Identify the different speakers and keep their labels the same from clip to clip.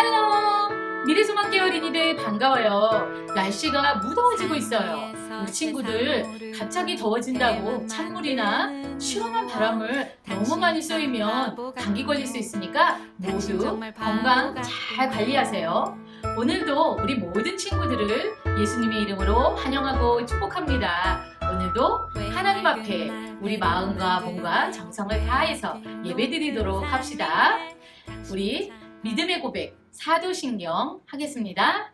Speaker 1: 샬롬! 미래소망 어린이들 반가워요. 날씨가 무더워지고 있어요. 우리 친구들 갑자기 더워진다고 찬물이나 시원한 바람을 너무 많이 쏘이면 감기 걸릴 수 있으니까 모두 건강 잘 관리하세요. 오늘도 우리 모든 친구들을 예수님의 이름으로 환영하고 축복합니다. 오늘도 하나님 앞에 우리 마음과 몸과 정성을 다해서 예배드리도록 합시다. 우리 믿음의 고백 사도신경 하겠습니다.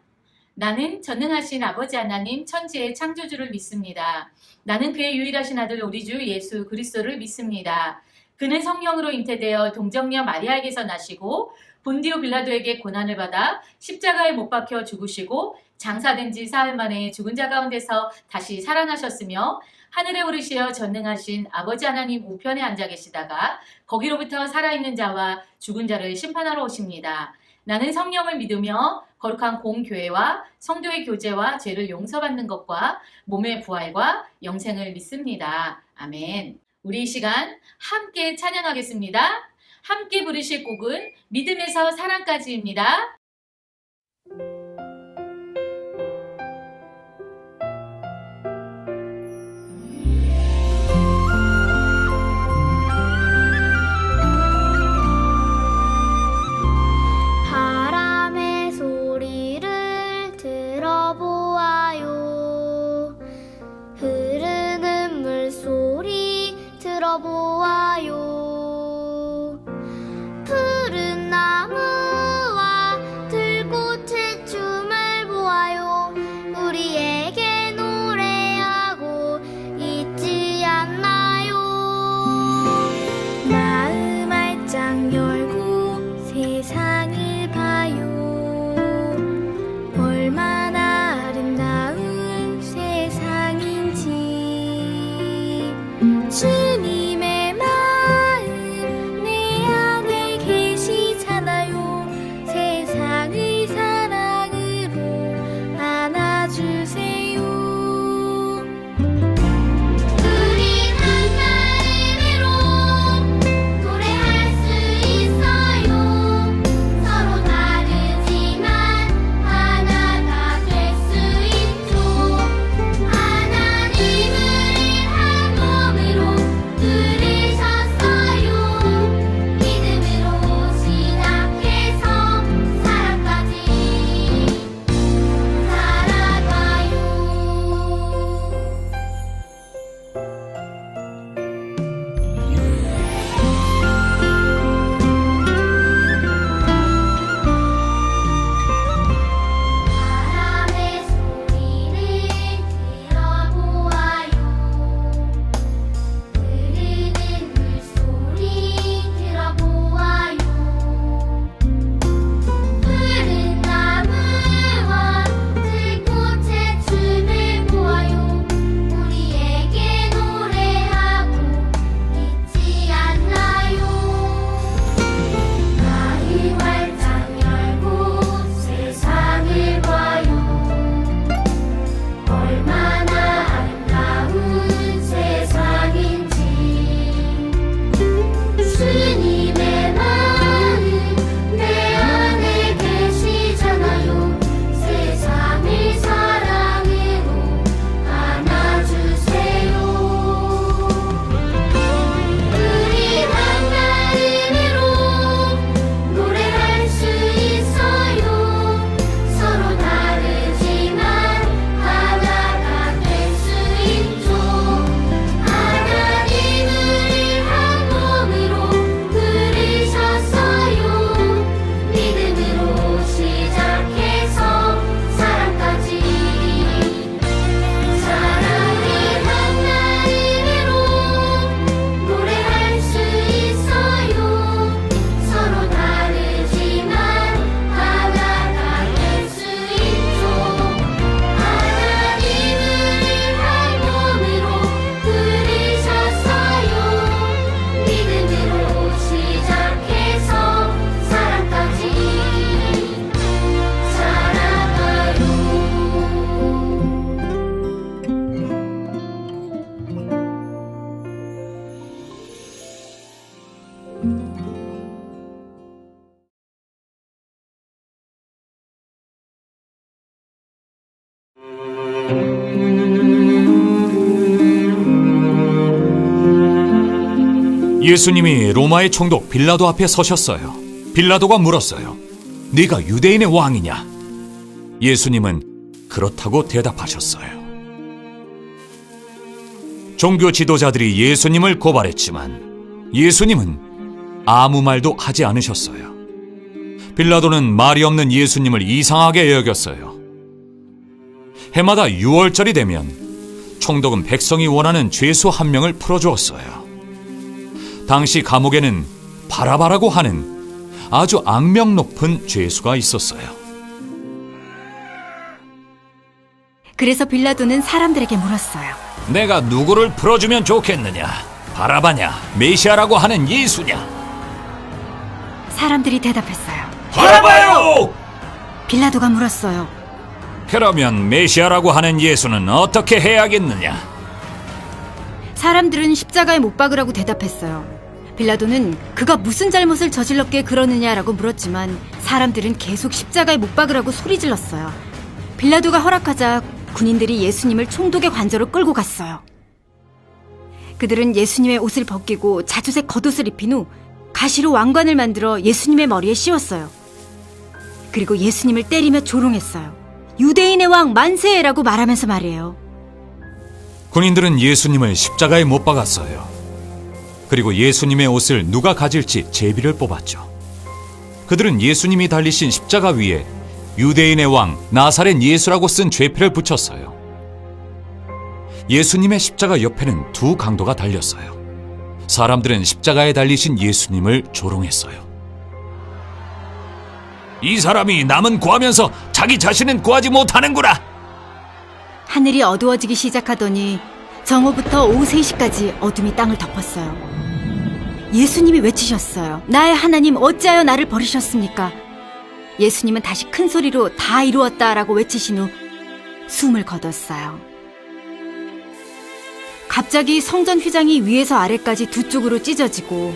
Speaker 1: 나는 전능하신 아버지 하나님 천지의 창조주를 믿습니다. 나는 그의 유일하신 아들 우리 주 예수 그리스도를 믿습니다. 그는 성령으로 잉태되어 동정녀 마리아에게서 나시고 본디오 빌라도에게 고난을 받아 십자가에 못 박혀 죽으시고 장사된 지 사흘 만에 죽은 자 가운데서 다시 살아나셨으며 하늘에 오르시어 전능하신 아버지 하나님 우편에 앉아 계시다가 거기로부터 살아있는 자와 죽은 자를 심판하러 오십니다. 나는 성령을 믿으며 거룩한 공교회와 성도의 교제와 죄를 용서받는 것과 몸의 부활과 영생을 믿습니다. 아멘. 우리 이 시간 함께 찬양하겠습니다. 함께 부르실 곡은 믿음에서 사랑까지입니다.
Speaker 2: 바람의 소리를 들어보아요. 흐르는 물소리 들어보아요. 푸른 나무와 들꽃의 춤을 보아요. 우리에게 노래하고 있지 않나요? 마음 활짝 열고 세상을 봐요. 얼마나 아름다운 세상인지 주님의 마음 내 안에 계시잖아요. 세상을 사랑으로 안아주세요. 우린 한 마음으로 노래할 수 있어요. 서로 다르지만 하나가 될 수 있죠. 하나님을 한 몸으로
Speaker 3: 예수님이 로마의 총독 빌라도 앞에 서셨어요. 빌라도가 물었어요. 네가 유대인의 왕이냐? 예수님은 그렇다고 대답하셨어요. 종교 지도자들이 예수님을 고발했지만 예수님은 아무 말도 하지 않으셨어요. 빌라도는 말이 없는 예수님을 이상하게 여겼어요. 해마다 6월절이 되면 총독은 백성이 원하는 죄수 한 명을 풀어주었어요. 당시 감옥에는 바라바라고 하는 아주 악명 높은 죄수가 있었어요.
Speaker 4: 그래서 빌라도는 사람들에게 물었어요.
Speaker 3: 내가 누구를 풀어주면 좋겠느냐? 바라바냐? 메시아라고 하는 예수냐?
Speaker 4: 사람들이 대답했어요.
Speaker 3: 바라바요!
Speaker 4: 빌라도가 물었어요.
Speaker 3: 그러면 메시아라고 하는 예수는 어떻게 해야겠느냐?
Speaker 4: 사람들은 십자가에 못 박으라고 대답했어요. 빌라도는 그가 무슨 잘못을 저질렀기에 그러느냐라고 물었지만 사람들은 계속 십자가에 못 박으라고 소리질렀어요. 빌라도가 허락하자 군인들이 예수님을 총독의 관저로 끌고 갔어요. 그들은 예수님의 옷을 벗기고 자주색 겉옷을 입힌 후 가시로 왕관을 만들어 예수님의 머리에 씌웠어요. 그리고 예수님을 때리며 조롱했어요. 유대인의 왕 만세라고 말하면서 말이에요.
Speaker 3: 군인들은 예수님을 십자가에 못 박았어요. 그리고 예수님의 옷을 누가 가질지 제비를 뽑았죠. 그들은 예수님이 달리신 십자가 위에 유대인의 왕 나사렛 예수라고 쓴 죄패를 붙였어요. 예수님의 십자가 옆에는 두 강도가 달렸어요. 사람들은 십자가에 달리신 예수님을 조롱했어요. 이 사람이 남은 구하면서 자기 자신은 구하지 못하는구나.
Speaker 4: 하늘이 어두워지기 시작하더니 정오부터 오후 3시까지 어둠이 땅을 덮었어요. 예수님이 외치셨어요. 나의 하나님 어찌하여 나를 버리셨습니까? 예수님은 다시 큰 소리로 다 이루었다라고 외치신 후 숨을 거뒀어요. 갑자기 성전 휘장이 위에서 아래까지 두 쪽으로 찢어지고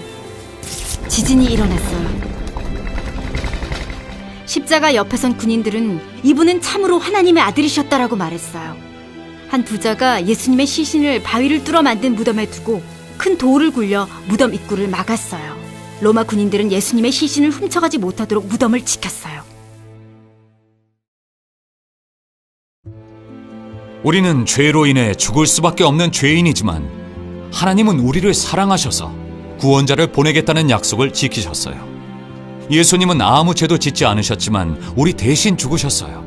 Speaker 4: 지진이 일어났어요. 십자가 옆에 선 군인들은 이분은 참으로 하나님의 아들이셨다라고 말했어요. 한 부자가 예수님의 시신을 바위를 뚫어 만든 무덤에 두고 큰 돌을 굴려 무덤 입구를 막았어요. 로마 군인들은 예수님의 시신을 훔쳐가지 못하도록 무덤을 지켰어요.
Speaker 3: 우리는 죄로 인해 죽을 수밖에 없는 죄인이지만 하나님은 우리를 사랑하셔서 구원자를 보내겠다는 약속을 지키셨어요. 예수님은 아무 죄도 짓지 않으셨지만 우리 대신 죽으셨어요.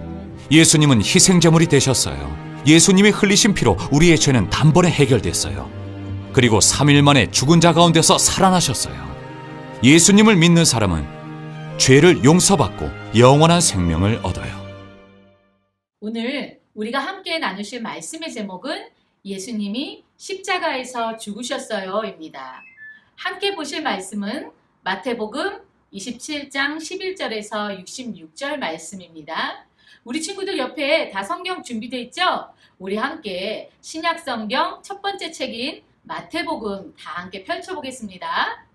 Speaker 3: 예수님은 희생제물이 되셨어요. 예수님이 흘리신 피로 우리의 죄는 단번에 해결됐어요. 그리고 3일 만에 죽은 자 가운데서 살아나셨어요. 예수님을 믿는 사람은 죄를 용서받고 영원한 생명을 얻어요.
Speaker 1: 오늘 우리가 함께 나누실 말씀의 제목은 예수님이 십자가에서 죽으셨어요입니다. 함께 보실 말씀은 마태복음 27장 11절에서 66절 말씀입니다. 우리 친구들 옆에 다 성경 준비되어 있죠? 우리 함께 신약 성경 첫 번째 책인 마태복음 다 함께 펼쳐보겠습니다.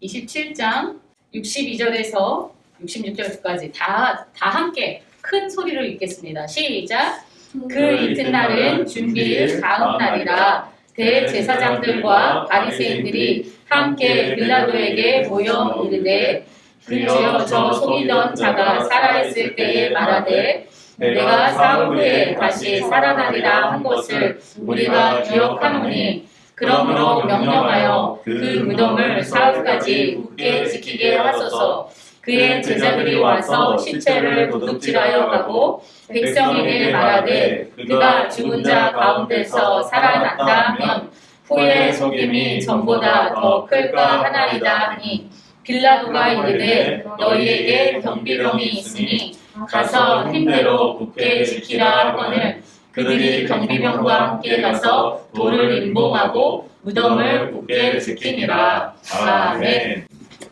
Speaker 1: 27장 62절에서 66절까지 다 함께 큰 소리로 읽겠습니다. 시작! 그 이튿날은 준비일 다음 날이라 대제사장들과 바리새인들이 함께 빌라도에게 모여 이르되 주여 저 속이던 자가 살아있을 때에 말하되 내가 사흘 후에 다시 살아나리라 한 것을 우리가 기억하노니 그러므로 명령하여 그 무덤을 사흘까지 굳게 지키게 하소서. 그의 제자들이 와서 시체를 도둑질하여 가고 백성에게 말하되 그가 죽은 자 가운데서 살아났다 하면 후에 속임이 전보다 더 클까 하나이다 하니 빌라도가 이르되 너희에게 경비병이 있으니 가서 힘대로 굳게 지키라 하거늘 그들이 경비병과 함께 가서 돌을 임봉하고 무덤을 굳게 지키니라. 아멘.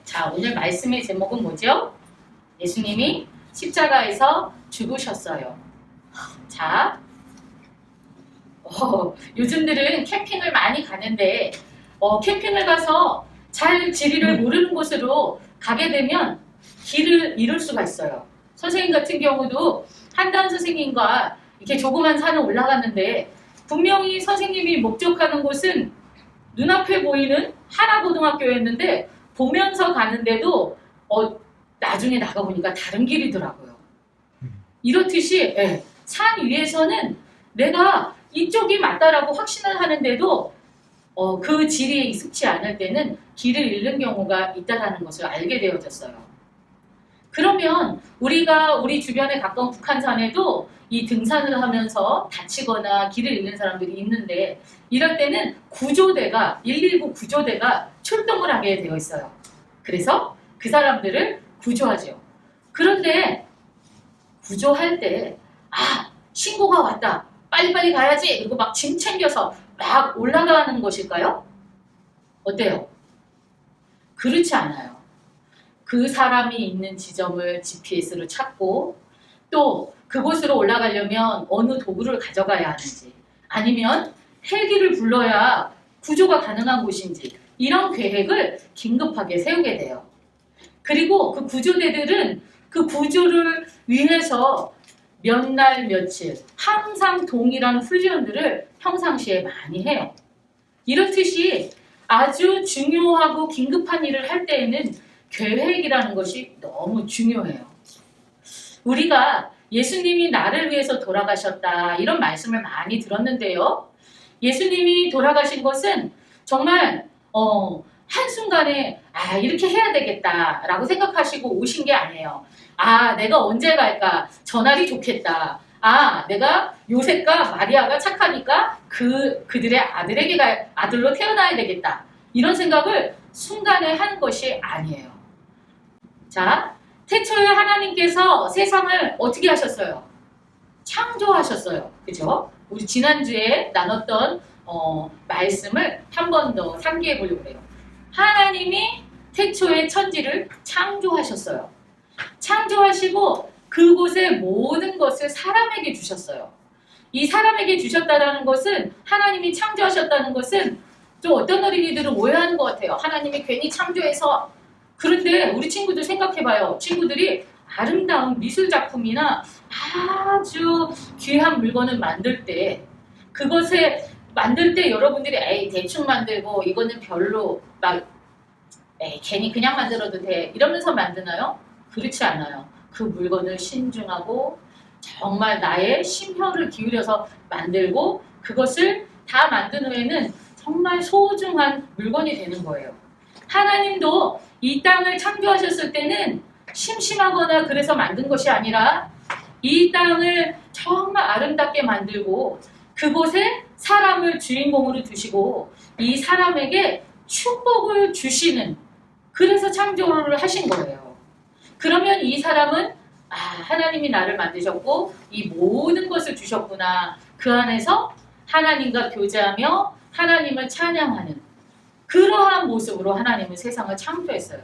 Speaker 1: 자, 오늘 말씀의 제목은 뭐죠? 예수님이 십자가에서 죽으셨어요. 자, 요즘들은 캠핑을 많이 가는데 캠핑을 가서 잘 지리를 모르는 곳으로 가게 되면 길을 잃을 수가 있어요. 선생님 같은 경우도 한단 선생님과 이렇게 조그만 산을 올라갔는데 분명히 선생님이 목적하는 곳은 눈앞에 보이는 하나고등학교였는데 보면서 가는데도 나중에 나가보니까 다른 길이더라고요. 이렇듯이 산 위에서는 내가 이쪽이 맞다라고 확신을 하는데도 그 지리에 익숙치 않을 때는 길을 잃는 경우가 있다는 것을 알게 되어졌어요. 그러면 우리가 우리 주변에 가까운 북한산에도 이 등산을 하면서 다치거나 길을 잃는 사람들이 있는데 이럴 때는 구조대가 119 구조대가 출동을 하게 되어 있어요. 그래서 그 사람들을 구조하죠. 그런데 구조할 때 신고가 왔다. 빨리빨리 가야지. 그리고 막 짐 챙겨서 막 올라가는 것일까요? 어때요? 그렇지 않아요. 그 사람이 있는 지점을 GPS로 찾고 또 그곳으로 올라가려면 어느 도구를 가져가야 하는지 아니면 헬기를 불러야 구조가 가능한 곳인지 이런 계획을 긴급하게 세우게 돼요. 그리고 그 구조대들은 그 구조를 위해서 몇 날 며칠 항상 동일한 훈련들을 평상시에 많이 해요. 이렇듯이 아주 중요하고 긴급한 일을 할 때에는 계획이라는 것이 너무 중요해요. 우리가 예수님이 나를 위해서 돌아가셨다 이런 말씀을 많이 들었는데요. 예수님이 돌아가신 것은 정말 한순간에 이렇게 해야 되겠다라고 생각하시고 오신 게 아니에요. 내가 언제 갈까? 저날이 좋겠다. 내가 요셉과 마리아가 착하니까 그들의 아들로 태어나야 되겠다. 이런 생각을 순간에 한 것이 아니에요. 자, 태초에 하나님께서 세상을 어떻게 하셨어요? 창조하셨어요. 그죠? 우리 지난주에 나눴던 말씀을 한 번 더 상기해 보려고 해요. 하나님이 태초에 천지를 창조하셨어요. 창조하시고 그곳의 모든 것을 사람에게 주셨어요. 이 사람에게 주셨다는 것은 하나님이 창조하셨다는 것은 좀 어떤 어린이들은 오해하는 것 같아요. 하나님이 괜히 창조해서. 그런데 우리 친구들 생각해봐요. 친구들이 아름다운 미술 작품이나 아주 귀한 물건을 만들 때 그것에 만들 때 여러분들이 대충 만들고 이거는 별로 괜히 그냥 만들어도 돼 이러면서 만드나요? 그렇지 않아요. 그 물건을 신중하고 정말 나의 심혈을 기울여서 만들고 그것을 다 만든 후에는 정말 소중한 물건이 되는 거예요. 하나님도 이 땅을 창조하셨을 때는 심심하거나 그래서 만든 것이 아니라 이 땅을 정말 아름답게 만들고 그곳에 사람을 주인공으로 두시고 이 사람에게 축복을 주시는 그래서 창조를 하신 거예요. 그러면 이 사람은 하나님이 나를 만드셨고 이 모든 것을 주셨구나. 그 안에서 하나님과 교제하며 하나님을 찬양하는 그러한 모습으로 하나님은 세상을 창조했어요.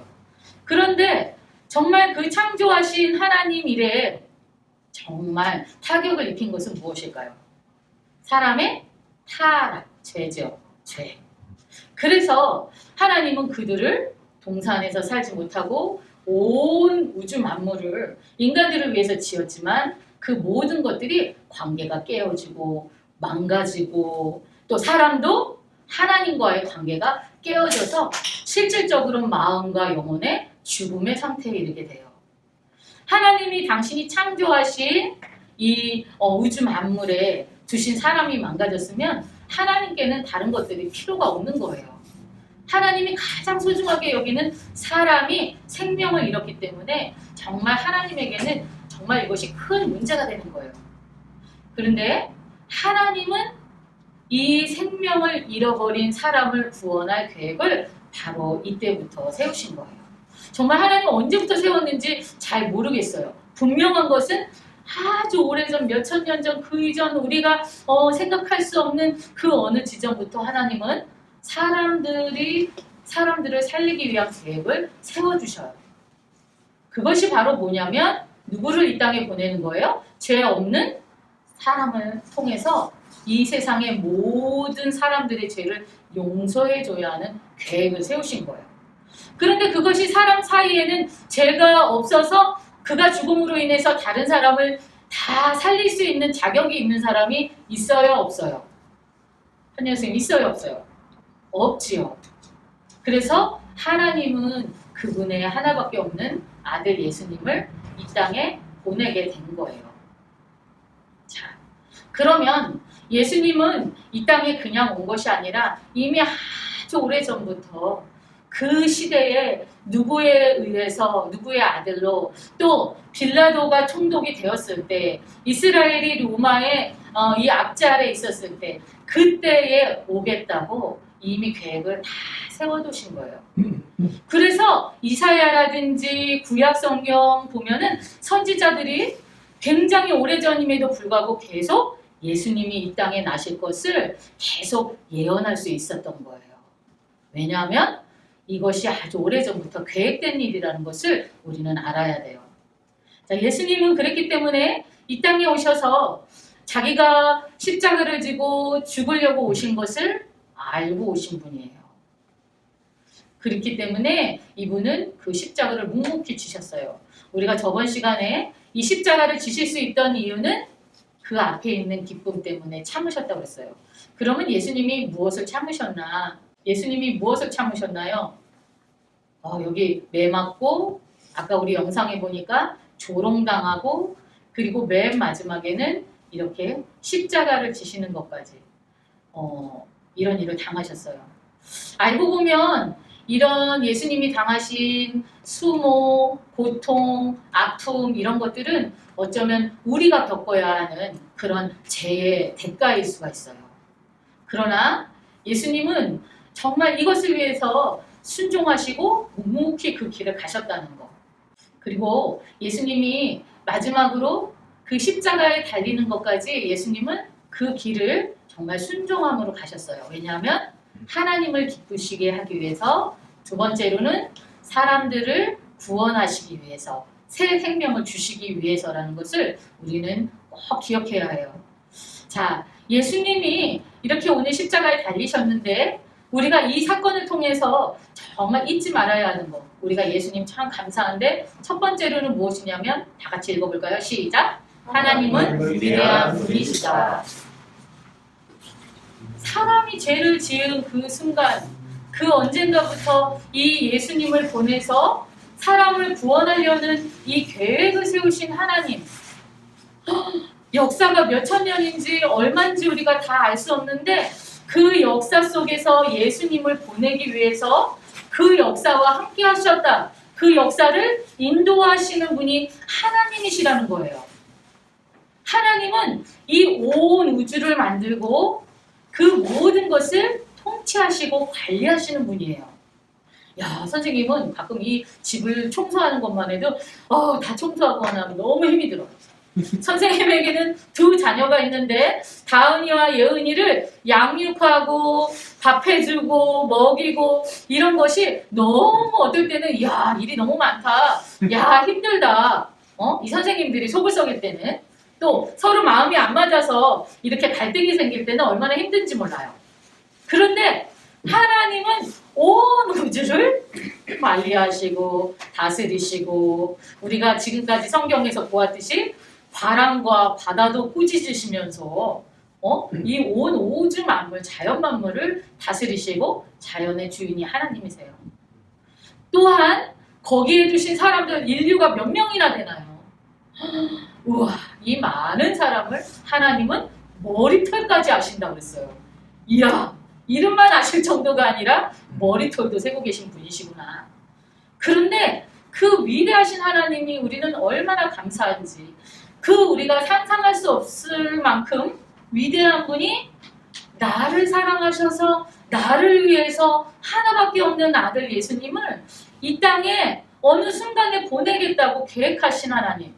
Speaker 1: 그런데 정말 그 창조하신 하나님 일에 정말 타격을 입힌 것은 무엇일까요? 사람의 타락, 죄죠. 죄. 그래서 하나님은 그들을 동산에서 살지 못하고 온 우주 만물을 인간들을 위해서 지었지만 그 모든 것들이 관계가 깨어지고 망가지고 또 사람도 하나님과의 관계가 깨어져서 실질적으로 마음과 영혼의 죽음의 상태에 이르게 돼요. 하나님이 당신이 창조하신 이 우주 만물에 두신 사람이 망가졌으면 하나님께는 다른 것들이 필요가 없는 거예요. 하나님이 가장 소중하게 여기는 사람이 생명을 잃었기 때문에 정말 하나님에게는 정말 이것이 큰 문제가 되는 거예요. 그런데 하나님은 이 생명을 잃어버린 사람을 구원할 계획을 바로 이때부터 세우신 거예요. 정말 하나님은 언제부터 세웠는지 잘 모르겠어요. 분명한 것은 아주 오래전 몇천 년 전 그 이전 우리가 생각할 수 없는 그 어느 지점부터 하나님은 사람들을 살리기 위한 계획을 세워주셔요. 그것이 바로 뭐냐면 누구를 이 땅에 보내는 거예요? 죄 없는 사람을 통해서 이 세상의 모든 사람들의 죄를 용서해줘야 하는 계획을 세우신 거예요. 그런데 그것이 사람 사이에는 죄가 없어서 그가 죽음으로 인해서 다른 사람을 다 살릴 수 있는 자격이 있는 사람이 있어요? 없어요? 한여 선생님 있어요? 없어요? 없지요. 그래서 하나님은 그분의 하나밖에 없는 아들 예수님을 이 땅에 보내게 된 거예요. 자, 그러면 예수님은 이 땅에 그냥 온 것이 아니라 이미 아주 오래전부터 그 시대에 누구에 의해서 누구의 아들로 또 빌라도가 총독이 되었을 때 이스라엘이 로마의 이 압제 아래 있었을 때 그때에 오겠다고 이미 계획을 다 세워두신 거예요. 그래서 이사야라든지 구약 성경 보면은 선지자들이 굉장히 오래전임에도 불구하고 계속 예수님이 이 땅에 나실 것을 계속 예언할 수 있었던 거예요. 왜냐하면 이것이 아주 오래전부터 계획된 일이라는 것을 우리는 알아야 돼요. 자, 예수님은 그랬기 때문에 이 땅에 오셔서 자기가 십자가를 지고 죽으려고 오신 것을 알고 오신 분이에요. 그렇기 때문에 이분은 그 십자가를 묵묵히 지셨어요. 우리가 저번 시간에 이 십자가를 지실 수 있던 이유는 그 앞에 있는 기쁨 때문에 참으셨다고 했어요. 그러면 예수님이 무엇을 참으셨나? 예수님이 무엇을 참으셨나요? 여기 매 맞고 아까 우리 영상에 보니까 조롱당하고 그리고 맨 마지막에는 이렇게 십자가를 지시는 것까지 이런 일을 당하셨어요. 알고 보면 이런 예수님이 당하신 수모, 고통, 아픔 이런 것들은 어쩌면 우리가 겪어야 하는 그런 죄의 대가일 수가 있어요. 그러나 예수님은 정말 이것을 위해서 순종하시고 묵묵히 그 길을 가셨다는 거. 그리고 예수님이 마지막으로 그 십자가에 달리는 것까지 예수님은 그 길을 정말 순종함으로 가셨어요. 왜냐하면 하나님을 기쁘시게 하기 위해서, 두 번째로는 사람들을 구원하시기 위해서, 새 생명을 주시기 위해서라는 것을 우리는 꼭 기억해야 해요. 자, 예수님이 이렇게 오늘 십자가에 달리셨는데 우리가 이 사건을 통해서 정말 잊지 말아야 하는 거. 우리가 예수님 참 감사한데 첫 번째로는 무엇이냐면 다 같이 읽어볼까요? 시작! 하나님은 위대한 분이시다. 사람이 죄를 지은 그 순간, 그 언젠가부터 이 예수님을 보내서 사람을 구원하려는 이 계획을 세우신 하나님. 역사가 몇천 년인지 얼마인지 우리가 다 알 수 없는데 그 역사 속에서 예수님을 보내기 위해서 그 역사와 함께 하셨다. 그 역사를 인도하시는 분이 하나님이시라는 거예요. 하나님은 이 온 우주를 만들고 그 모든 것을 통치하시고 관리하시는 분이에요. 야, 선생님은 가끔 이 집을 청소하는 것만 해도 다 청소하거나 너무 힘이 들어요. 선생님에게는 두 자녀가 있는데 다은이와 예은이를 양육하고 밥해주고 먹이고 이런 것이 너무 어떨 때는 야, 일이 너무 많다. 야, 힘들다. 이 선생님들이 속을 썩일 때는 또 서로 마음이 안 맞아서 이렇게 갈등이 생길 때는 얼마나 힘든지 몰라요. 그런데 하나님은 온 우주를 관리하시고 다스리시고 우리가 지금까지 성경에서 보았듯이 바람과 바다도 꾸짖으시면서 이 온 우주 만물, 자연 만물을 다스리시고 자연의 주인이 하나님이세요. 또한 거기에 두신 사람들 인류가 몇 명이나 되나요? 우와, 이 많은 사람을 하나님은 머리털까지 아신다고 그랬어요. 이야, 이름만 아실 정도가 아니라 머리털도 세고 계신 분이시구나. 그런데 그 위대하신 하나님이 우리는 얼마나 감사한지, 그 우리가 상상할 수 없을 만큼 위대한 분이 나를 사랑하셔서 나를 위해서 하나밖에 없는 아들 예수님을 이 땅에 어느 순간에 보내겠다고 계획하신 하나님,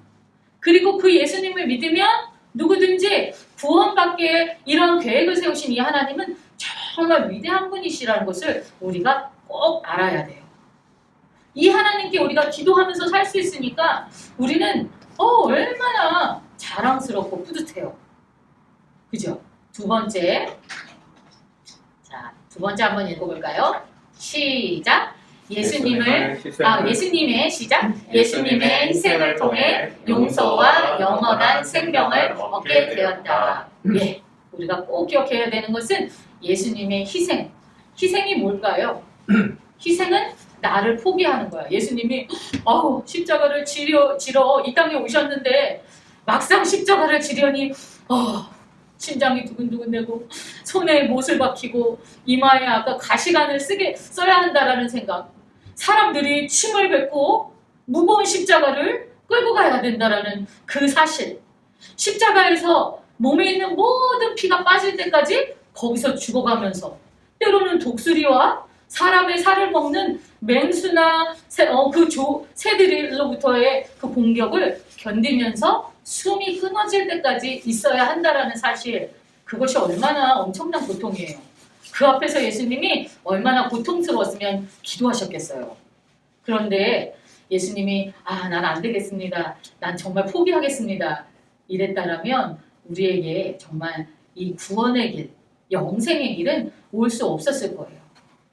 Speaker 1: 그리고 그 예수님을 믿으면 누구든지 구원받게 이런 계획을 세우신 이 하나님은 정말 위대한 분이시라는 것을 우리가 꼭 알아야 돼요. 이 하나님께 우리가 기도하면서 살 수 있으니까 우리는 얼마나 자랑스럽고 뿌듯해요. 그죠? 두 번째. 자, 두 번째 한번 읽어볼까요? 시작! 예수님의 시작! 예수님의 희생을 통해 용서와 영원한 생명을 얻게 되었다. 예, 우리가 꼭 기억해야 되는 것은 예수님의 희생, 희생이 뭘까요? 희생은 나를 포기하는 거야. 예수님이 십자가를 지러 이 땅에 오셨는데 막상 십자가를 지려니 심장이 두근두근대고 손에 못을 박히고 이마에 아까 가시관을 써야 한다라는 생각. 사람들이 침을 뱉고 무거운 십자가를 끌고 가야 된다라는 그 사실. 십자가에서 몸에 있는 모든 피가 빠질 때까지 거기서 죽어가면서 때로는 독수리와 사람의 살을 먹는 맹수나 새들로부터의 그 공격을 견디면서 숨이 끊어질 때까지 있어야 한다라는 사실. 그것이 얼마나 엄청난 고통이에요. 그 앞에서 예수님이 얼마나 고통스러웠으면 기도하셨겠어요. 그런데 예수님이 난 안 되겠습니다. 난 정말 포기하겠습니다. 이랬다라면 우리에게 정말 이 구원의 길, 영생의 길은 올 수 없었을 거예요.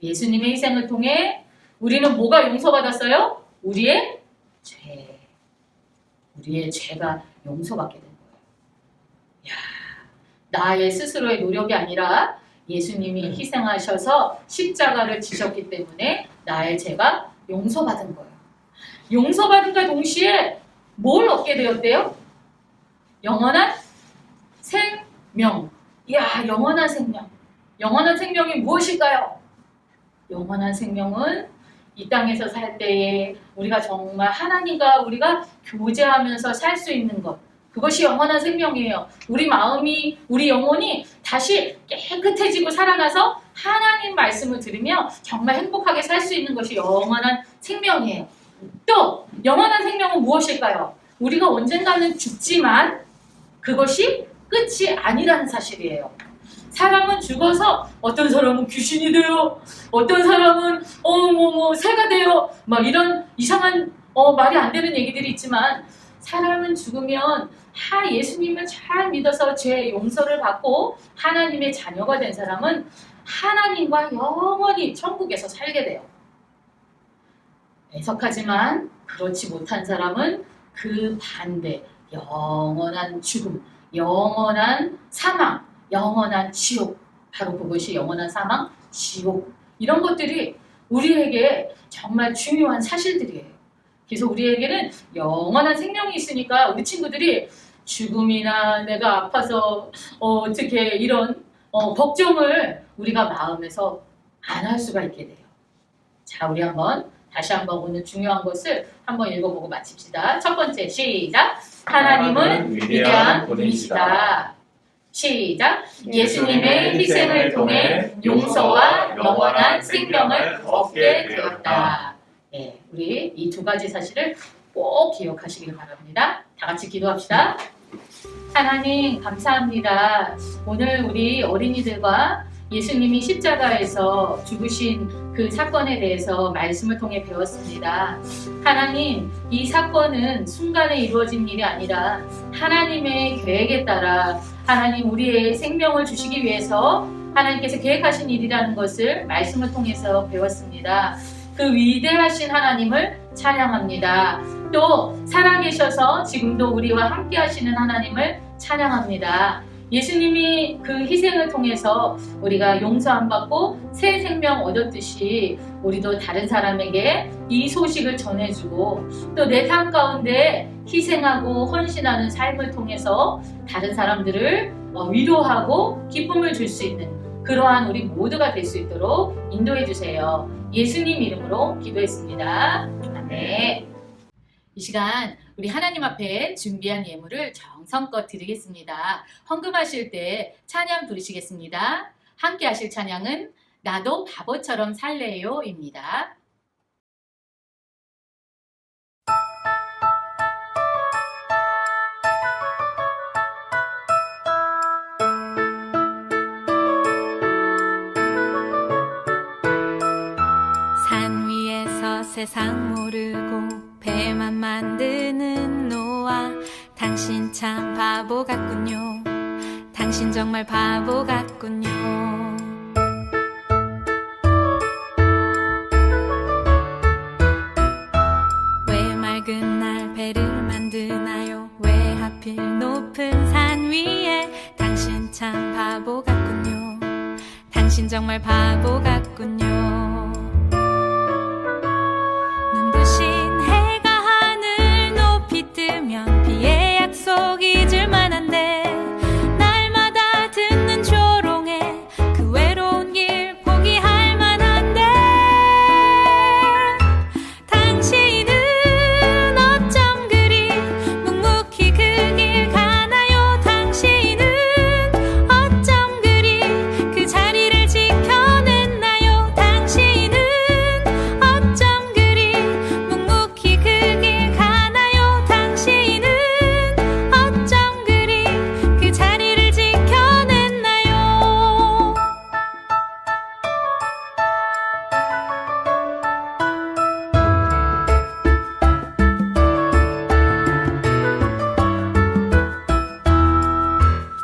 Speaker 1: 예수님의 희생을 통해 우리는 뭐가 용서받았어요? 우리의 죄. 우리의 죄가 용서받게 된 거예요. 나의 스스로의 노력이 아니라 예수님이 희생하셔서 십자가를 지셨기 때문에 나의 죄가 용서받은 거예요. 용서받은과 동시에 뭘 얻게 되었대요? 영원한 생명. 영원한 생명. 영원한 생명이 무엇일까요? 영원한 생명은 이 땅에서 살 때에 우리가 정말 하나님과 우리가 교제하면서 살 수 있는 것. 그것이 영원한 생명이에요. 우리 마음이, 우리 영혼이 다시 깨끗해지고 살아나서 하나님 말씀을 들으며 정말 행복하게 살 수 있는 것이 영원한 생명이에요. 또 영원한 생명은 무엇일까요? 우리가 언젠가는 죽지만 그것이 끝이 아니라는 사실이에요. 사람은 죽어서 어떤 사람은 귀신이 돼요. 어떤 사람은 새가 돼요. 막 이런 이상한 말이 안 되는 얘기들이 있지만 사람은 죽으면 예수님을 잘 믿어서 죄 용서를 받고 하나님의 자녀가 된 사람은 하나님과 영원히 천국에서 살게 돼요. 애석하지만 그렇지 못한 사람은 그 반대, 영원한 죽음, 영원한 사망, 영원한 지옥, 바로 그것이 영원한 사망, 지옥, 이런 것들이 우리에게 정말 중요한 사실들이에요. 그래서 우리에게는 영원한 생명이 있으니까 우리 친구들이 죽음이나 내가 아파서 어떻게 이런 걱정을 우리가 마음에서 안 할 수가 있게 돼요. 자, 우리 다시 한번 오늘 중요한 것을 한번 읽어보고 마칩시다. 첫 번째, 시작. 하나님은 위대한 분이시다. 시작. 예수님의 희생을 통해 용서와 영원한 생명을 얻게 되었다. 네, 우리 이 두 가지 사실을 꼭 기억하시길 바랍니다. 다 같이 기도합시다. 하나님 감사합니다. 오늘 우리 어린이들과 예수님이 십자가에서 죽으신 그 사건에 대해서 말씀을 통해 배웠습니다. 하나님, 이 사건은 순간에 이루어진 일이 아니라 하나님의 계획에 따라 하나님 우리의 생명을 주시기 위해서 하나님께서 계획하신 일이라는 것을 말씀을 통해서 배웠습니다. 그 위대하신 하나님을 찬양합니다. 또 살아계셔서 지금도 우리와 함께 하시는 하나님을 찬양합니다. 예수님이 그 희생을 통해서 우리가 용서 안 받고 새 생명 얻었듯이 우리도 다른 사람에게 이 소식을 전해주고 또 내 삶 가운데 희생하고 헌신하는 삶을 통해서 다른 사람들을 위로하고 기쁨을 줄 수 있는 그러한 우리 모두가 될 수 있도록 인도해 주세요. 예수님 이름으로 기도했습니다. 아멘. 이 시간 우리 하나님 앞에 준비한 예물을 정성껏 드리겠습니다. 헌금하실 때 찬양 부르시겠습니다. 함께 하실 찬양은 나도 바보처럼 살래요 입니다.
Speaker 5: 산 위에서 세상 모르고 배만 만드는 노아, 당신 참 바보 같군요. 당신 정말 바보 같군요. 왜 맑은 날 배를 만드나요? 왜 하필 높은 산 위에? 당신 참 바보 같군요. 당신 정말 정말 바보 같군요. 눈부신 해가 하늘 높이 뜨면 비의 약속 잊을 만한데 날마다 듣는 조롱에 그 외로운 길 포기할 만한데 당신은 어쩜 그리 묵묵히 그 길 가나요? 당신은 어쩜 그리 그 자리를 지켜냈나요? 당신은 어쩜 그리 묵묵히 그 길 가나요? 당신은 어쩜 그리 그 자리를 지켜냈나요?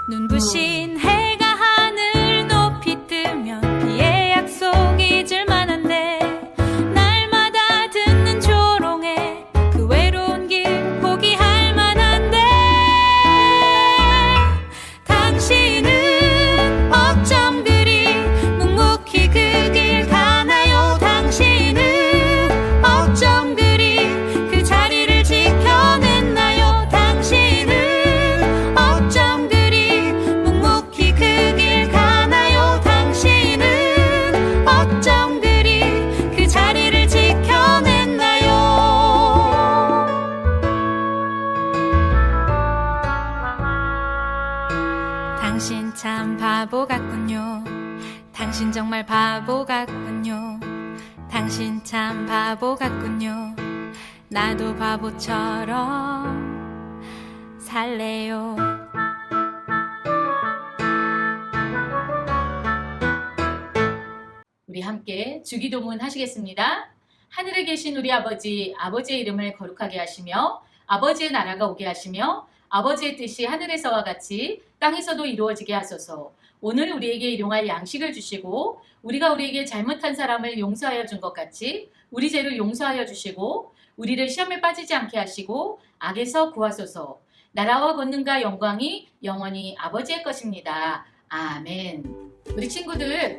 Speaker 5: 눈부신 해가 하늘 높이 뜨면 비의 약속 잊을 만한데 날마다 듣는 조롱에 그 외로운 길 포기할 만한데 당신은 어쩜 그리 묵묵히 그 길 가나요? 당신은 어쩜 그리 그 자리를 지켜냈나요? 당신은 어쩜 그리 묵묵히 그 길 가나요? 당신은 어쩜 그리 그 자리를 지켜냈나요? 당신 참 바보 같군요. 당신 정말 바보 같군요. 당신 참 바보 같군요. 나도 바보처럼 살래요.
Speaker 1: 우리 함께 주기도문 하시겠습니다. 하늘에 계신 우리 아버지, 아버지의 이름을 거룩하게 하시며 아버지의 나라가 오게 하시며 아버지의 뜻이 하늘에서와 같이 땅에서도 이루어지게 하소서. 오늘 우리에게 일용할 양식을 주시고 우리가 우리에게 잘못한 사람을 용서하여 준 것 같이 우리 죄를 용서하여 주시고 우리를 시험에 빠지지 않게 하시고 악에서 구하소서. 나라와 권능과 영광이 영원히 아버지의 것입니다. 아멘. 우리 친구들,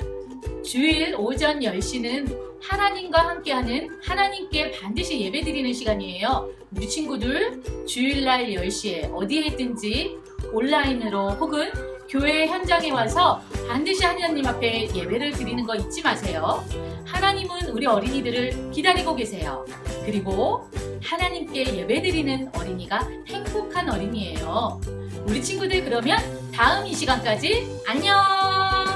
Speaker 1: 주일 오전 10시는 하나님과 함께하는 하나님께 반드시 예배드리는 시간이에요. 우리 친구들 주일날 10시에 어디에 있든지 온라인으로 혹은 교회 현장에 와서 반드시 하나님 앞에 예배를 드리는 거 잊지 마세요. 하나님은 우리 어린이들을 기다리고 계세요. 그리고 하나님께 예배드리는 어린이가 행복한 어린이에요. 우리 친구들 그러면 다음 이 시간까지 안녕!